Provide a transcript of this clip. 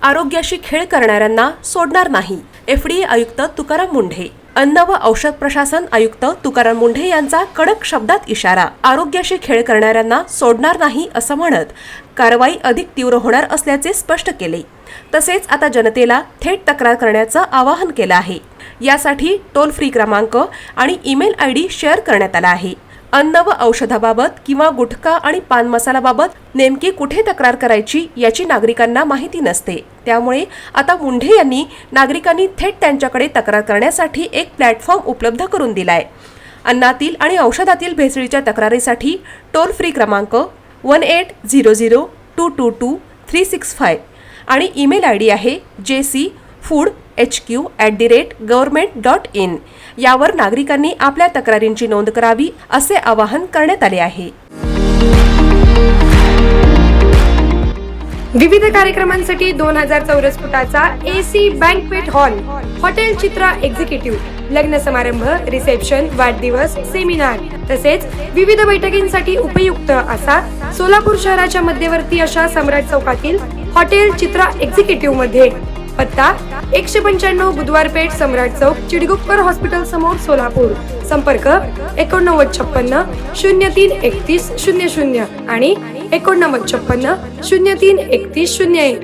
आरोग्याशी खेळ करणाऱ्यांना सोडणार नाही. FDA आयुक्त तुकाराम मुंढे. अन्न व औषध प्रशासन आयुक्त तुकाराम मुंढे यांचा कडक शब्दात इशारा. आरोग्याशी खेळ करणाऱ्यांना सोडणार नाही असं म्हणत कारवाई अधिक तीव्र होणार असल्याचे स्पष्ट केले. तसेच आता जनतेला थेट तक्रार करण्याचं आवाहन केलं आहे. यासाठी टोल फ्री क्रमांक आणि ईमेल ID शेअर करण्यात आला आहे. अन्न व औषधाबाबत किंवा गुटखा आणि पान मसालाबाबत नेमकी कुठे तक्रार करायची याची नागरिकांना माहिती नसते. त्यामुळे आता मुंढे यांनी नागरिकांनी थेट त्यांच्याकडे तक्रार करण्यासाठी एक प्लॅटफॉर्म उपलब्ध करून दिलाय. अन्नातील आणि औषधातील भेसळीच्या तक्रारीसाठी टोल फ्री क्रमांक 1800222365 आणि ईमेल ID आहे jcfoodhq@government.in. यावर नागरिकांनी आपल्या तक्रारींची नोंद करावी असे आवाहन करण्यात आले आहे. विविध कार्यक्रमांसाठी 2000 चौरस फुटाचा AC बँक्वेट हॉल, हॉटेल चित्रा एक्झिक्युटिव्ह, लग्न समारंभ, रिसेप्शन, वाढदिवस, सेमिनार तसेच विविध बैठकींसाठी उपयुक्त असा सोलापूर शहराच्या मध्यवर्ती अशा सम्राट चौकातील हॉटेल चित्रा एक्झिक्युटिव्ह मध्ये. पत्ता 195 बुधवार पेठ, सम्राट चौक, चिडगुप्कर हॉस्पिटल समोर, सोलापूर. संपर्क 8956 03 31 00 आणि 8956 03 31 01.